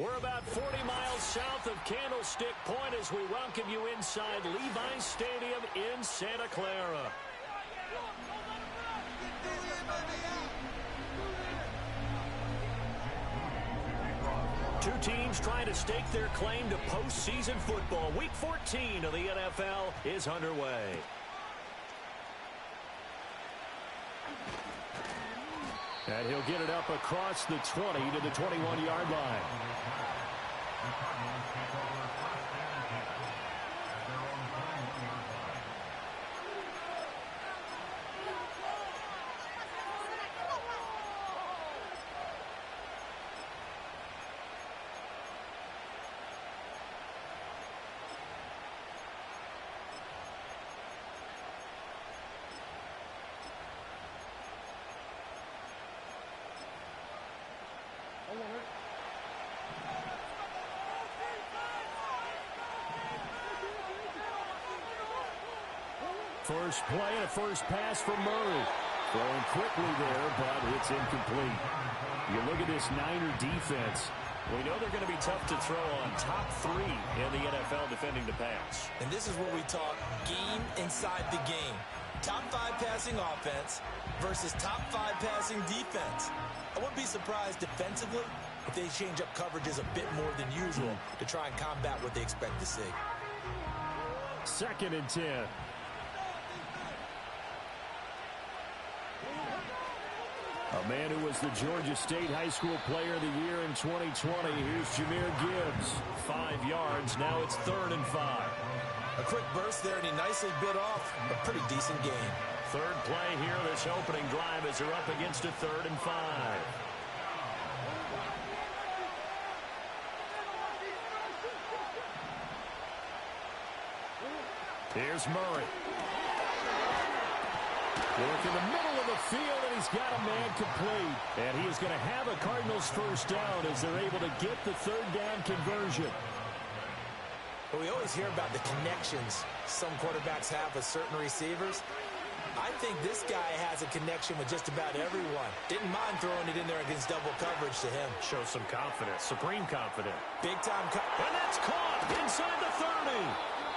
We're about 40 miles south of Candlestick Point as we welcome you inside Levi's Stadium in Santa Clara. Two teams trying to stake their claim to postseason football. Week 14 of the NFL is underway. And he'll get it up across the 20 to the 21-yard line. First play and a first pass from Murray. Throwing quickly there, but it's incomplete. You look at this Niner defense. We know they're going to be tough to throw on. Top 3 in the NFL defending the pass. And this is where we talk game inside the game. Top 5 passing offense versus top 5 passing defense. I wouldn't be surprised defensively if they change up coverages a bit more than usual to try and combat what they expect to see. 2nd and 10. A man who was the Georgia State High School Player of the Year in 2020. Here's Jahmyr Gibbs. 5 yards. Now it's 3rd and 5. A quick burst there, and he nicely bit off a pretty decent gain. Third play here, this opening drive as they're up against a 3rd and 5. Here's Murray. Work in the middle of the field, and he's got a man complete. And he is going to have a Cardinals first down as they're able to get the 3rd down conversion. Well, we always hear about the connections some quarterbacks have with certain receivers. I think this guy has a connection with just about everyone. Didn't mind throwing it in there against double coverage to him. Shows some confidence, supreme confidence. Big time. And that's caught inside the 30.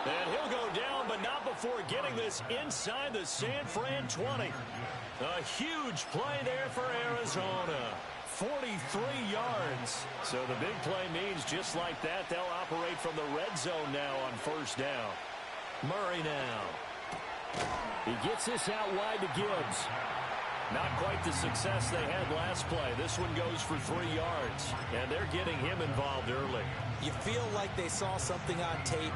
And he'll go down, but not before getting this inside the San Fran 20. A huge play there for Arizona. 43 yards. So the big play means just like that, they'll operate from the red zone now on first down. Murray now. He gets this out wide to Gibbs. Not quite the success they had last play. This one goes for 3 yards, and they're getting him involved early. You feel like they saw something on tape,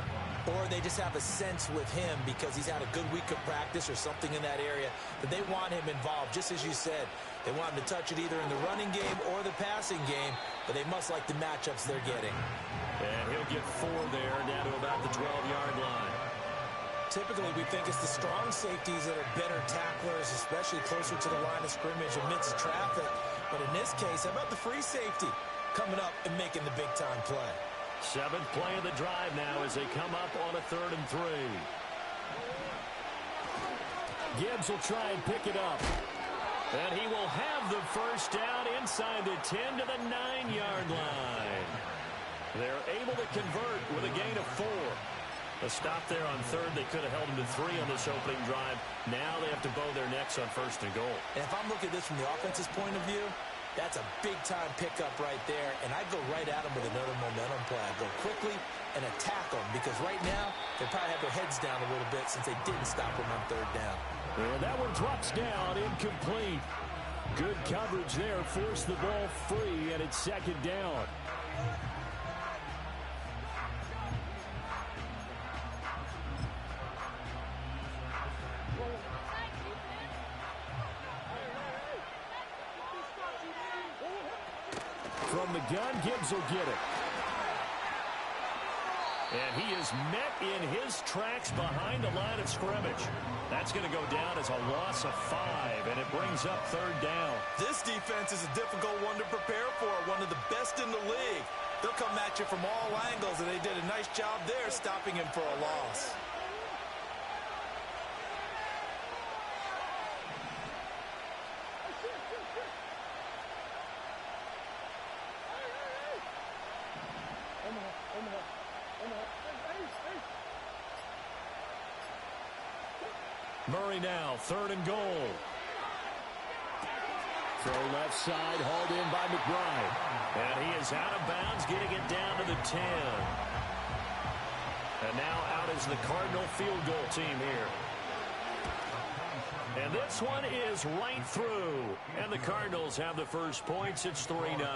or they just have a sense with him because he's had a good week of practice or something in that area that they want him involved. Just as you said, they want him to touch it either in the running game or the passing game, but they must like the matchups they're getting. And he'll get 4 there, down to about the 12-yard line. Typically, we think it's the strong safeties that are better tacklers, especially closer to the line of scrimmage amidst traffic. But in this case, how about the free safety coming up and making the big-time play? 7th play of the drive now as they come up on a 3rd and 3. Gibbs will try and pick it up. And he will have the first down inside the 10 to the 9-yard line. They're able to convert with a gain of 4. A stop there on 3rd. They could have held him to 3 on this opening drive. Now they have to bow their necks on 1st and goal. And if I'm looking at this from the offense's point of view, that's a big-time pickup right there, and I'd go right at him with another momentum play. I'd go quickly and attack them because right now they probably have their heads down a little bit since they didn't stop him on 3rd down. And that one drops down, incomplete. Good coverage there, forced the ball free, and it's 2nd down. From the gun, Gibbs will get it. And he is met in his tracks behind the line of scrimmage. That's going to go down as a loss of 5, and it brings up 3rd down. This defense is a difficult one to prepare for, one of the best in the league. They'll come at you from all angles, and they did a nice job there stopping him for a loss. Murray now, 3rd and goal. Throw left side, hauled in by McBride. And he is out of bounds, getting it down to the 10. And now out is the Cardinal field goal team here. And this one is right through. And the Cardinals have the first points. It's 3-0.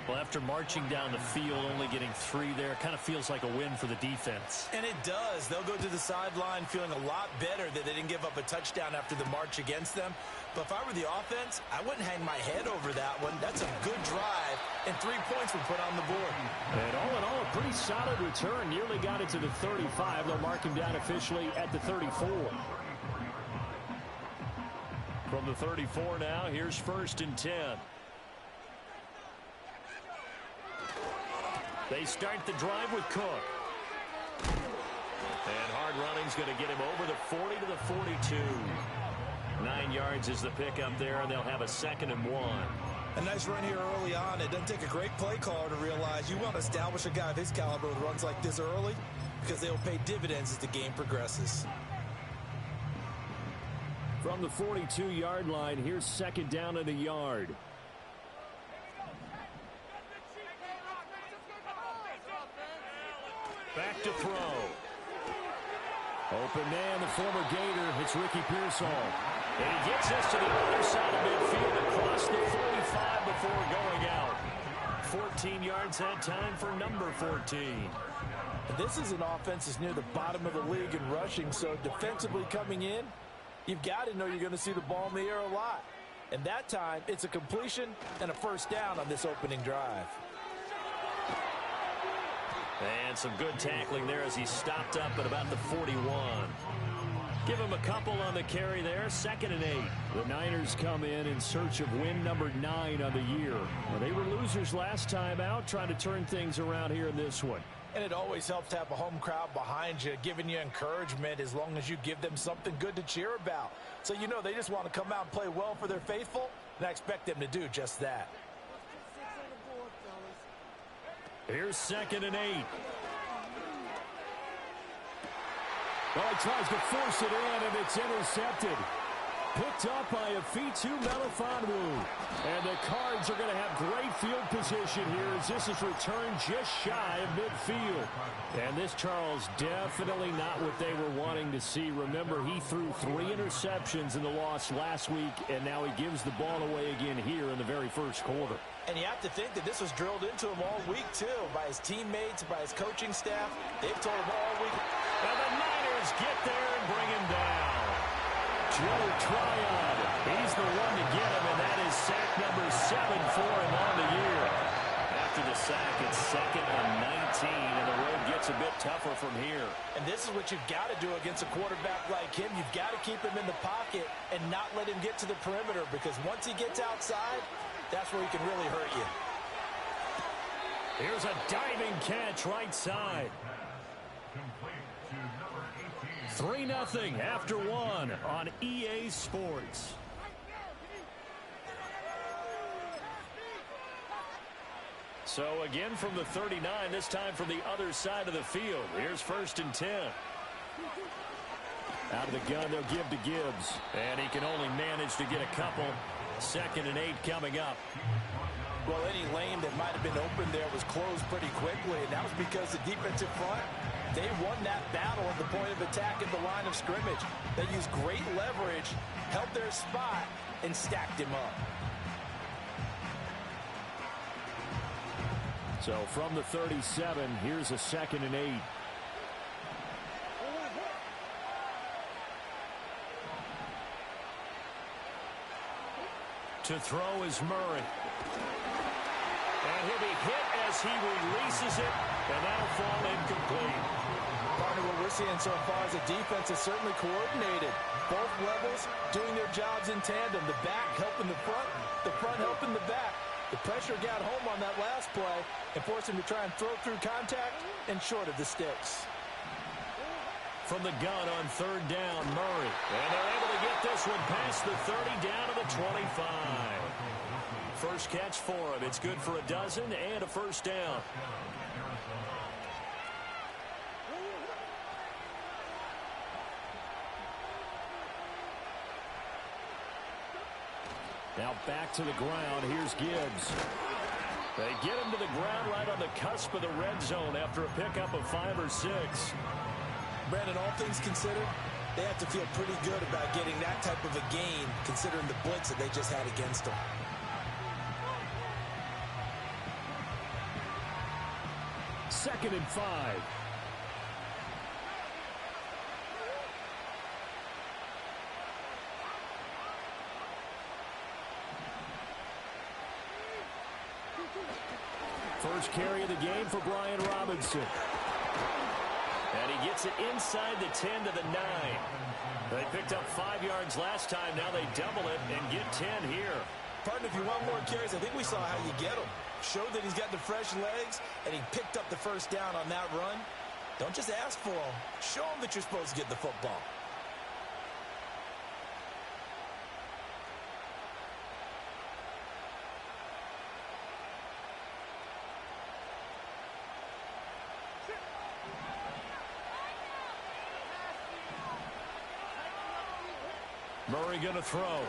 Well, after marching down the field, only getting 3 there, kind of feels like a win for the defense. And it does. They'll go to the sideline feeling a lot better that they didn't give up a touchdown after the march against them. But if I were the offense, I wouldn't hang my head over that one. That's a good drive, and 3 points were put on the board. And all in all, a pretty solid return. Nearly got it to the 35. They'll mark him down officially at the 34. From the 34 now, here's 1st and 10. They start the drive with Cook. And hard running's going to get him over the 40 to the 42. 9 yards is the pickup there, and they'll have a 2nd and 1. A nice run here early on. It doesn't take a great play caller to realize you want to establish a guy of his caliber with runs like this early because they will pay dividends as the game progresses. From the 42-yard line, here's 2nd down and a yard. Back to throw. Open man, the former Gator. It's Ricky Pearsall. And he gets us to the other side of midfield across the 45 before going out. 14 yards that time for number 14. This is an offense that's near the bottom of the league in rushing, so defensively coming in, you've got to know you're going to see the ball in the air a lot. And that time, it's a completion and a 1st down on this opening drive. And some good tackling there as he stopped up at about the 41. Give him a couple on the carry there. 2nd and 8. The Niners come in search of win number 9 on the year. Well, they were losers last time out, trying to turn things around here in this one. And it always helps to have a home crowd behind you, giving you encouragement as long as you give them something good to cheer about. So you know they just want to come out and play well for their faithful, and I expect them to do just that. Here's 2nd and 8. Well, he tries to force it in, and it's intercepted. Picked up by Afitu Melifonwu. And the Cards are going to have great field position here as this is returned just shy of midfield. And this, Charles, definitely not what they were wanting to see. Remember, he threw 3 interceptions in the loss last week, and now he gives the ball away again here in the very first quarter. And you have to think that this was drilled into him all week, too, by his teammates, by his coaching staff. They've told him all week. And the Niners get there and bring him down. Joe Tryon, he's the one to get him, and that is sack number 7 for him on the year. After the sack, it's 2nd and 19, and the road gets a bit tougher from here. And this is what you've got to do against a quarterback like him. You've got to keep him in the pocket and not let him get to the perimeter, because once he gets outside, that's where he can really hurt you. Here's a diving catch right side. 3-0 after 1 on EA Sports. So again from the 39, this time from the other side of the field. Here's 1st and 10. Out of the gun, they'll give to Gibbs. And he can only manage to get a couple. 2nd and 8 coming up. Well, any lane that might have been open there was closed pretty quickly, and that was because the defensive front, they won that battle at the point of attack at the line of scrimmage. They used great leverage, held their spot, and stacked him up. So from the 37, here's a 2nd and 8. To throw is Murray. And he'll be hit as he releases it, and that'll fall incomplete. Partner, what we're seeing so far is a defense is certainly coordinated. Both levels doing their jobs in tandem. The back helping the front helping the back. The pressure got home on that last play and forced him to try and throw through contact and short of the sticks. From the gun on 3rd down, Murray. And they're able to get this one past the 30 down to the 25. First catch for him. It's good for a dozen and a 1st down. Now back to the ground. Here's Gibbs. They get him to the ground right on the cusp of the red zone after a pickup of 5 or 6. Brandon, all things considered, they have to feel pretty good about getting that type of a gain considering the blitz that they just had against them. Second and 5. First carry of the game for Brian Robinson. And he gets it inside the 10 to the 9. They picked up 5 yards last time. Now they double it and get 10 here. Partner, if you want more carries, I think we saw how you get him. Showed that he's got the fresh legs, and he picked up the first down on that run. Don't just ask for him. Show him that you're supposed to get the football. Murray going to throw.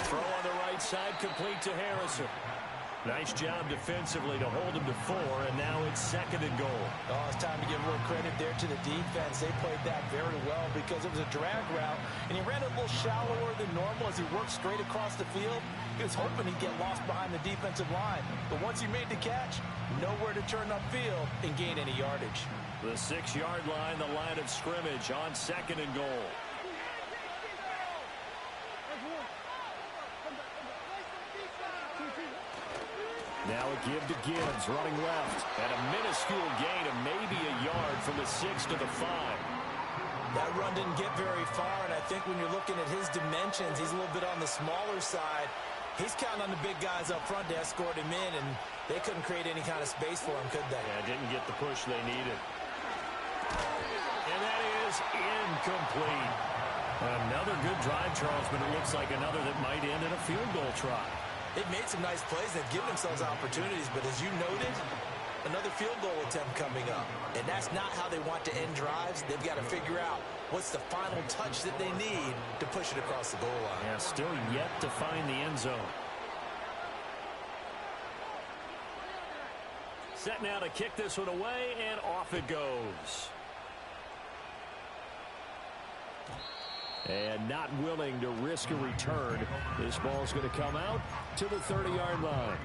Throw on the right side, complete to Harrison. Nice job defensively to hold him to 4, and now it's 2nd and goal. Oh, it's time to give a little credit there to the defense. They played that very well because it was a drag route, and he ran a little shallower than normal as he worked straight across the field. He was hoping he'd get lost behind the defensive line, but once he made the catch, nowhere to turn upfield and gain any yardage. The 6-yard line, the line of scrimmage on 2nd and goal. Now a give to Gibbs, running left, and a minuscule gain of maybe a yard from the 6 to the 5. That run didn't get very far, and I think when you're looking at his dimensions, he's a little bit on the smaller side. He's counting on the big guys up front to escort him in, and they couldn't create any kind of space for him, could they? Yeah, didn't get the push they needed. And that is incomplete. Another good drive, Charles, but it looks like another that might end in a field goal try. They've made some nice plays. They've given themselves opportunities, but as you noted, another field goal attempt coming up. And that's not how they want to end drives. They've got to figure out what's the final touch that they need to push it across the goal line. Yeah, still yet to find the end zone. Set now to kick this one away, and off it goes. And not willing to risk a return. This ball's going to come out to the 30-yard line.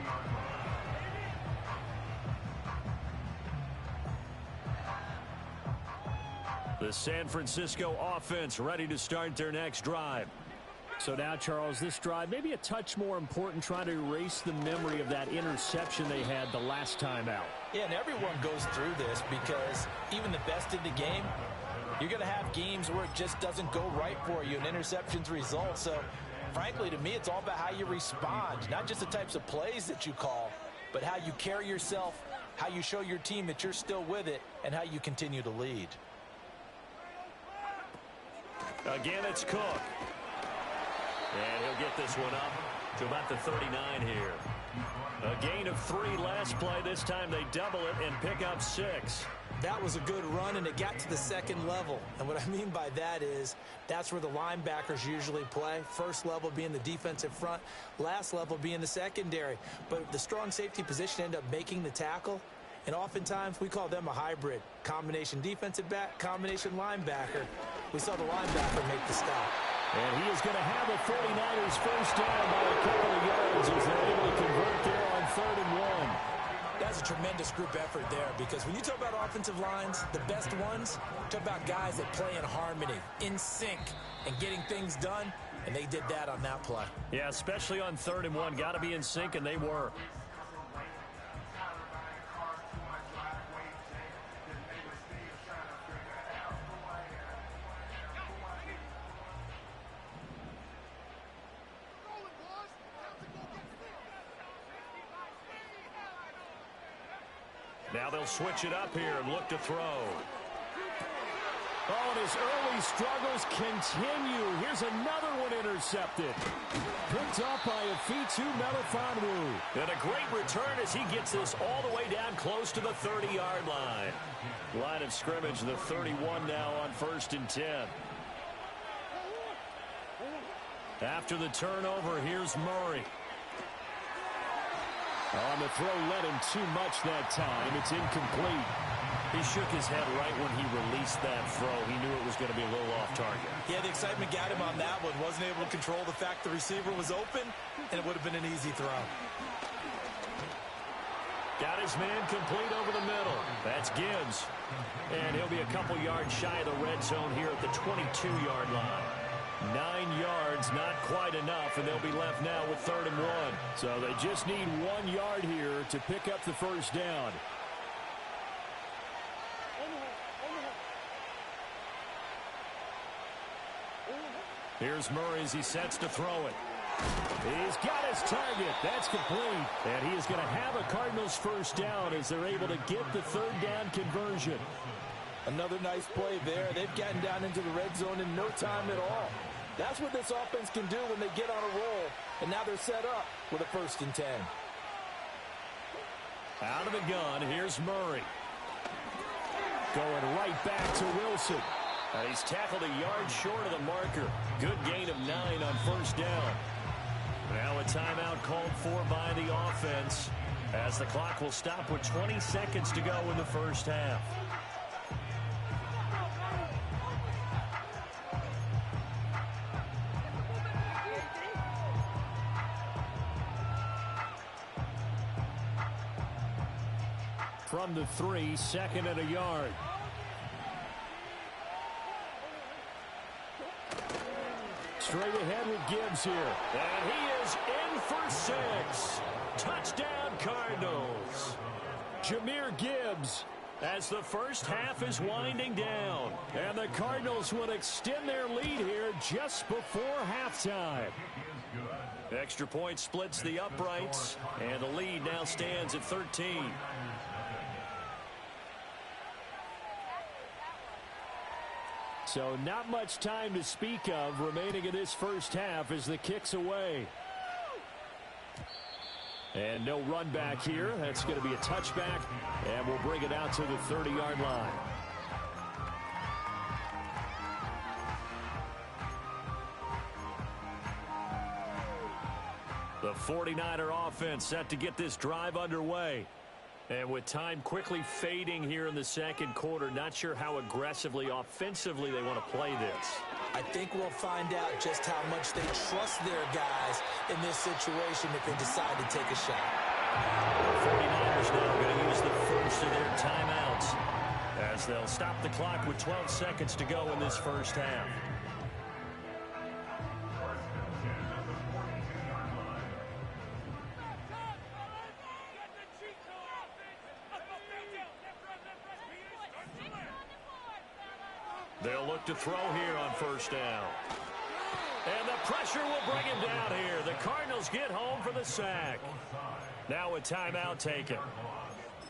The San Francisco offense ready to start their next drive. So now, Charles, this drive maybe a touch more important, trying to erase the memory of that interception they had the last time out. Yeah, and everyone goes through this because even the best in the game, you're going to have games where it just doesn't go right for you, and interceptions result. So, frankly, to me, it's all about how you respond, not just the types of plays that you call, but how you carry yourself, how you show your team that you're still with it, and how you continue to lead. Again, it's Cook. And he'll get this one up to about the 39 here. A gain of 3 last play. This time they double it and pick up 6. That was a good run, and it got to the second level. And what I mean by that is that's where the linebackers usually play. First level being the defensive front, last level being the secondary. But the strong safety position ended up making the tackle, and oftentimes we call them a hybrid. Combination defensive back, combination linebacker. We saw the linebacker make the stop. And he is going to have the 49ers first down by a couple of yards as they're able to convert there on 3rd and 1. That's a tremendous group effort there, because when you talk about offensive lines, the best ones, talk about guys that play in harmony, in sync, and getting things done, and they did that on that play. Yeah, especially on 3rd and 1. Got to be in sync, and they were. Now they'll switch it up here and look to throw. Oh, and his early struggles continue. Here's another one intercepted. Picked up by Afitu Melifonwu. And a great return as he gets this all the way down close to the 30-yard line. Line of scrimmage, the 31 now on 1st and 10. After the turnover, here's Murray. On the throw, led him too much that time. It's incomplete. He shook his head right when he released that throw. He knew it was going to be a little off target. Yeah, the excitement got him on that one. Wasn't able to control the fact the receiver was open, and it would have been an easy throw. Got his man complete over the middle. That's Gibbs. And he'll be a couple yards shy of the red zone here at the 22-yard line. 9 yards, not quite enough, and they'll be left now with 3rd and 1. So they just need 1 yard here to pick up the first down. Here's Murray as he sets to throw it. He's got his target. That's complete. And he is going to have a Cardinals first down as they're able to get the 3rd down conversion. Another nice play there. They've gotten down into the red zone in no time at all. That's what this offense can do when they get on a roll. And now they're set up with a 1st and 10. Out of the gun, here's Murray. Going right back to Wilson. He's tackled a yard short of the marker. Good gain of 9 on 1st down. Now a timeout called for by the offense as the clock will stop with 20 seconds to go in the first half. From the 3, 2nd and a yard. Straight ahead with Gibbs here. And he is in for 6. Touchdown Cardinals. Jahmyr Gibbs as the first half is winding down. And the Cardinals will extend their lead here just before halftime. Extra point splits the uprights. And the lead now stands at 13. So not much time to speak of remaining in this first half as the kick's away. And no run back here. That's going to be a touchback. And we'll bring it out to the 30-yard line. The 49er offense set to get this drive underway. And with time quickly fading here in the second quarter, not sure how aggressively, offensively they want to play this. I think we'll find out just how much they trust their guys in this situation if they decide to take a shot. The 49ers now going to use the first of their timeouts as they'll stop the clock with 12 seconds to go in this first half. They'll look to throw here on first down. And the pressure will bring him down here. The Cardinals get home for the sack. Now a timeout taken.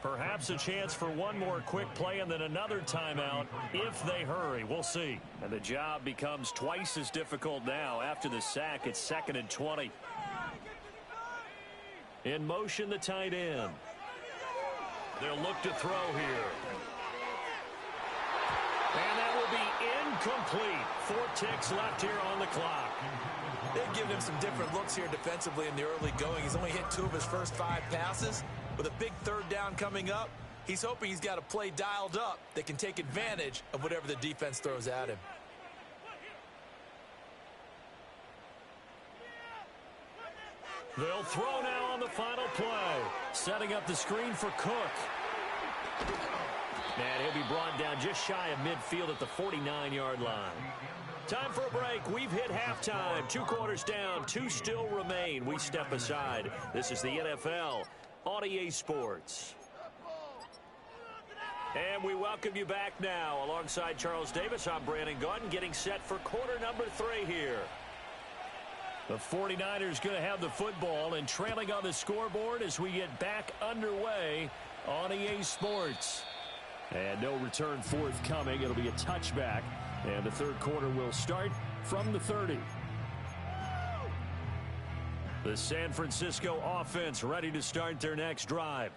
Perhaps a chance for one more quick play and then another timeout if they hurry. We'll see. And the job becomes twice as difficult now. After the sack, it's 2nd and 20. In motion, the tight end. They'll look to throw here. And that will be incomplete. 4 ticks left here on the clock. They've given him some different looks here defensively in the early going. He's only hit 2 of his first 5 passes. With a big 3rd down coming up, he's hoping he's got a play dialed up that can take advantage of whatever the defense throws at him. They'll throw now on the final play. Setting up the screen for Cook. And he'll be brought down just shy of midfield at the 49-yard line. Time for a break. We've hit halftime. 2 quarters down. 2 still remain. We step aside. This is the NFL on EA Sports. And we welcome you back now. Alongside Charles Davis, I'm Brandon Gaudin, getting set for quarter number 3 here. The 49ers going to have the football and trailing on the scoreboard as we get back underway on EA Sports. And no return forthcoming. It'll be a touchback. And the third quarter will start from the 30. The San Francisco offense ready to start their next drive.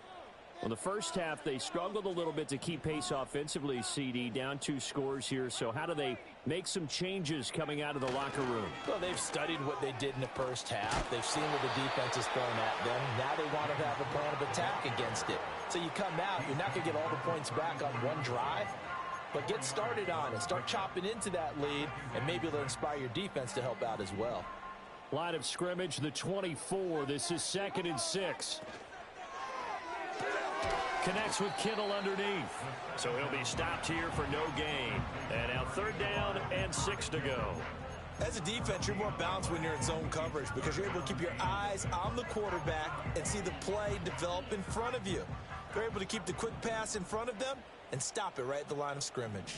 Well, the first half, they struggled a little bit to keep pace offensively, CD, down 2 scores here. So how do they make some changes coming out of the locker room? Well, they've studied what they did in the first half. They've seen what the defense is throwing at them. Now they want to have a plan of attack against it. So you come out, you're not going to get all the points back on one drive, but get started on it. Start chopping into that lead, and maybe it'll inspire your defense to help out as well. Line of scrimmage, the 24. This is 2nd and 6. Connects with Kittle underneath. So he'll be stopped here for no gain. And now 3rd down and 6 to go. As a defense, you're more balanced when you're in zone coverage because you're able to keep your eyes on the quarterback and see the play develop in front of you. They're able to keep the quick pass in front of them and stop it right at the line of scrimmage.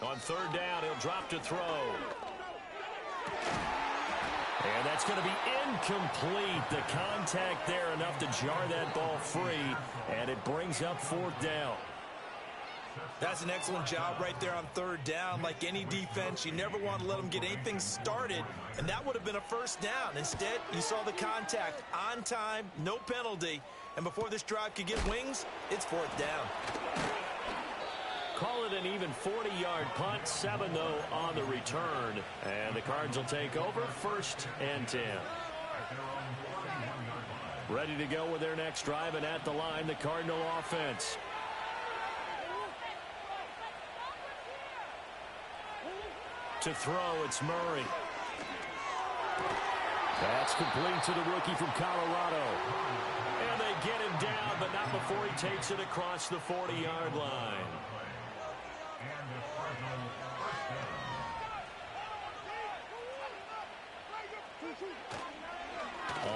On 3rd down, he'll drop to throw. And that's going to be incomplete. The contact there enough to jar that ball free, and it brings up 4th down. That's an excellent job right there on 3rd down. Like any defense, you never want to let them get anything started, and that would have been a 1st down. Instead, you saw the contact on time, no penalty, and before this drive could get wings, it's 4th down. Call it an even 40-yard punt, 7 though on the return. And the Cards will take over 1st and 10. Ready to go with their next drive, and at the line, the Cardinal offense. To throw, it's Murray. That's complete to the rookie from Colorado. And they get him down, but not before he takes it across the 40-yard line.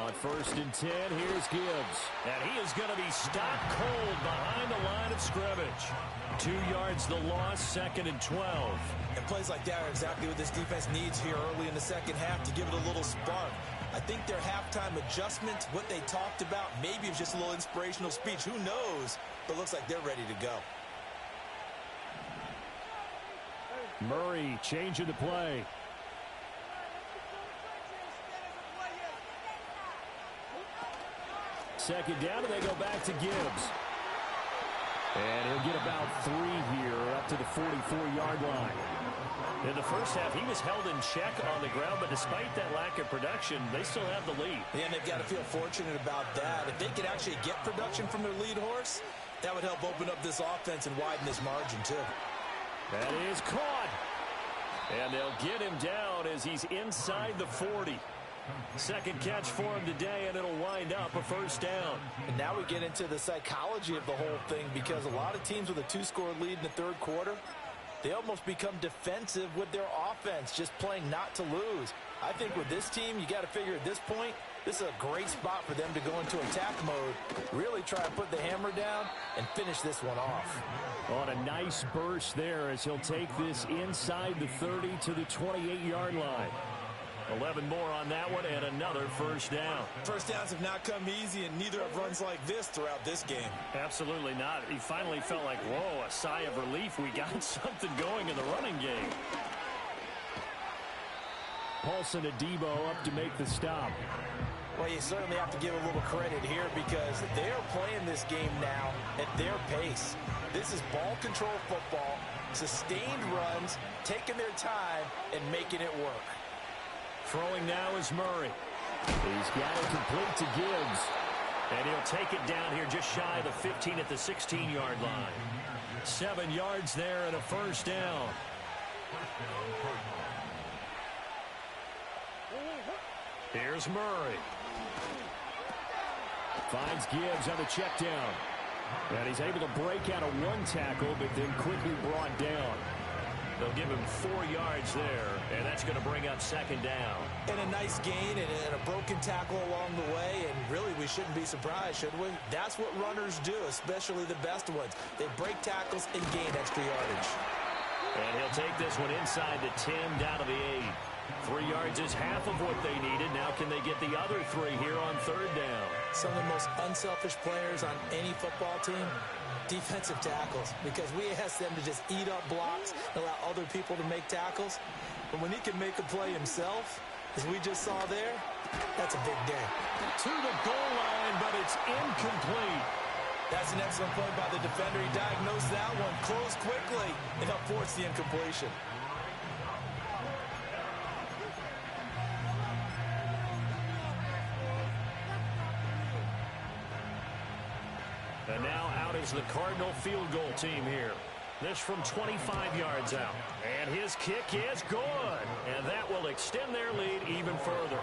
On 1st and 10, here's Gibbs. And he is going to be stopped cold behind the line of scrimmage. 2 yards the loss, 2nd and 12. And plays like that are exactly what this defense needs here early in the second half to give it a little spark. I think their halftime adjustment, what they talked about, maybe it was just a little inspirational speech. Who knows? But it looks like they're ready to go. Murray changing the play. Second down, and they go back to Gibbs. And he'll get about 3 here up to the 44-yard line. In the first half, he was held in check on the ground, but despite that lack of production, they still have the lead. Yeah, and they've got to feel fortunate about that. If they could actually get production from their lead horse, that would help open up this offense and widen this margin, too. That is caught. And they'll get him down as he's inside the 40. Second catch for him today, and it'll wind up a 1st down. And now we get into the psychology of the whole thing, because a lot of teams with a 2-score lead in the 3rd quarter, they almost become defensive with their offense, just playing not to lose. I think with this team, you got to figure at this point, this is a great spot for them to go into attack mode, really try to put the hammer down and finish this one off. On a nice burst there as he'll take this inside the 30 to the 28-yard line. 11 more on that one, and another 1st down. 1st downs have not come easy, and neither have runs like this throughout this game. Absolutely not. He finally felt like, whoa, a sigh of relief. We got something going in the running game. Paulson Adebo up to make the stop. Well, you certainly have to give a little credit here because they're playing this game now at their pace. This is ball control football, sustained runs, taking their time, and making it work. Throwing now is Murray. He's got it complete to Gibbs. And he'll take it down here just shy of the 15 at the 16-yard line. 7 yards there and a 1st down. Here's Murray. Finds Gibbs on the check down. And he's able to break out of 1 tackle, but then quickly brought down. They'll give him 4 yards there, and that's going to bring up 2nd down. And a nice gain and a broken tackle along the way, and really we shouldn't be surprised, should we? That's what runners do, especially the best ones. They break tackles and gain extra yardage. And he'll take this one inside the 10, down to the 8. 3 yards is half of what they needed. Now can they get the other 3 here on 3rd down? Some of the most unselfish players on any football team, defensive tackles, because we ask them to just eat up blocks and allow other people to make tackles. But when he can make a play himself, as we just saw there, that's a big day. To the goal line, but it's incomplete. That's an excellent play by the defender. He diagnosed that one, closed quickly, and helped force the incompletion. And now out is the Cardinal field goal team here. This from 25 yards out. And his kick is good. And that will extend their lead even further.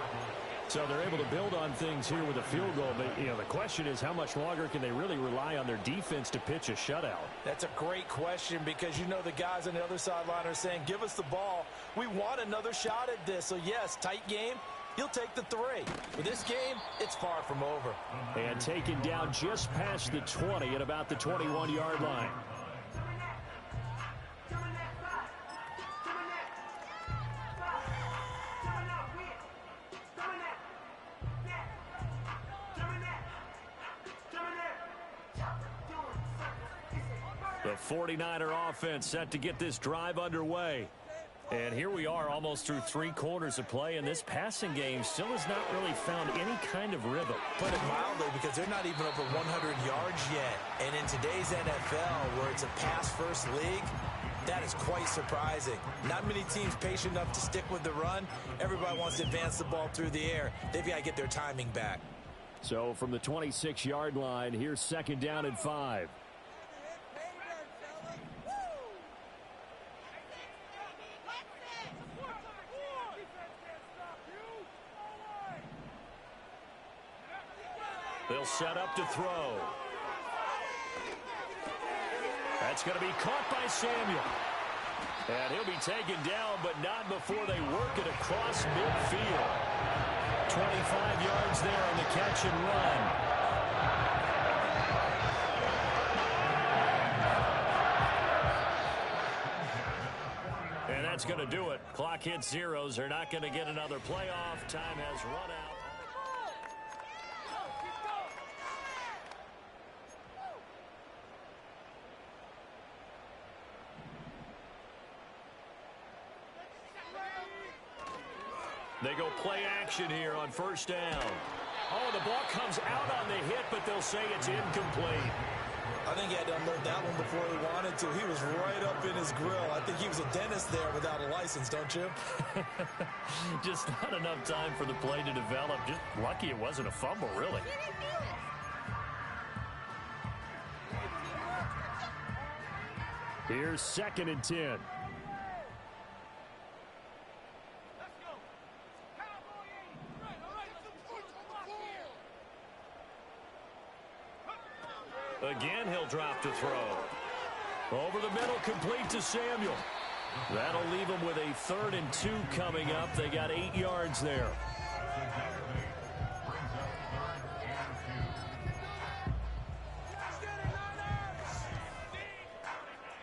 So they're able to build on things here with a field goal. But, the question is how much longer can they really rely on their defense to pitch a shutout? That's a great question because the guys on the other sideline are saying, give us the ball. We want another shot at this. So, yes, tight game. He'll take the 3. For this game, it's far from over. And taken down just past the 20 at about the 21-yard line. The 49er offense set to get this drive underway. And here we are almost through 3 quarters of play, and this passing game still has not really found any kind of rhythm. Put it mildly, because they're not even over 100 yards yet. And in today's NFL, where it's a pass-first league, that is quite surprising. Not many teams patient enough to stick with the run. Everybody wants to advance the ball through the air. They've got to get their timing back. So from the 26-yard line, here's 2nd down and 5. They'll set up to throw. That's going to be caught by Samuel. And he'll be taken down, but not before they work it across midfield. 25 yards there on the catch and run. And that's going to do it. Clock hits zeros. They're not going to get another playoff. Time has run out. They go play action here on 1st down. Oh, the ball comes out on the hit, but they'll say it's incomplete. I think he had to unload that one before he wanted to. He was right up in his grill. I think he was a dentist there without a license, don't you? Just not enough time for the play to develop. Just lucky it wasn't a fumble, really. Here's 2nd and 10. Again, he'll drop to throw. Over the middle, complete to Samuel. That'll leave them with a 3rd and 2 coming up. They got 8 yards there.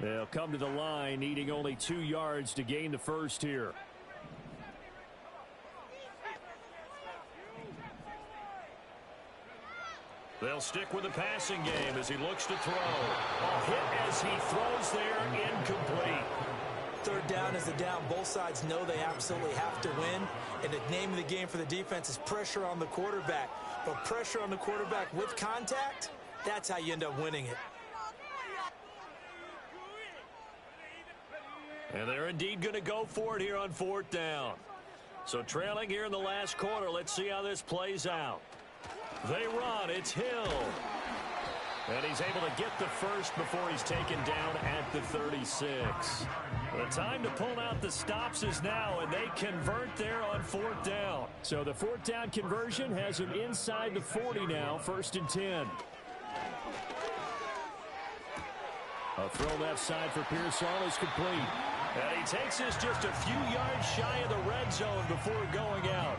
They'll come to the line, needing only 2 yards to gain the first here. They'll stick with the passing game as he looks to throw. A hit as he throws there, incomplete. 3rd down is the down. Both sides know they absolutely have to win. And the name of the game for the defense is pressure on the quarterback. But pressure on the quarterback with contact, that's how you end up winning it. And they're indeed going to go for it here on 4th down. So trailing here in the last quarter, let's see how this plays out. They run. It's Hill. And he's able to get the first before he's taken down at the 36. The time to pull out the stops is now, and they convert there on 4th down. So the 4th down conversion has him inside the 40 now, 1st and 10. A throw left side for Pearsall is complete. And he takes this just a few yards shy of the red zone before going out.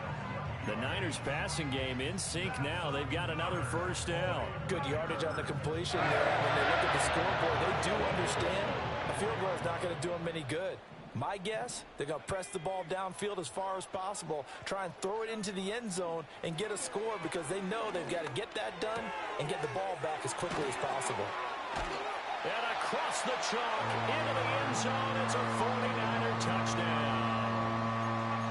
The Niners passing game in sync now. They've got another 1st down. Good yardage on the completion there. When they look at the scoreboard, they do understand a field goal is not going to do them any good. My guess, they're going to press the ball downfield as far as possible, try and throw it into the end zone and get a score because they know they've got to get that done and get the ball back as quickly as possible. And across the chalk, into the end zone. It's a 49er touchdown.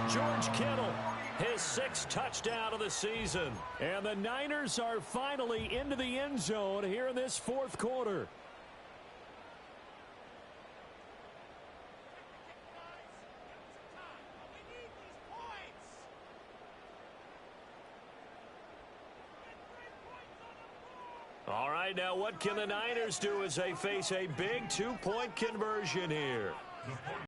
George Kittle His 6th touchdown of the season. And the Niners are finally into the end zone here in this fourth quarter. All right, now what can the Niners do as they face a big 2-point conversion here?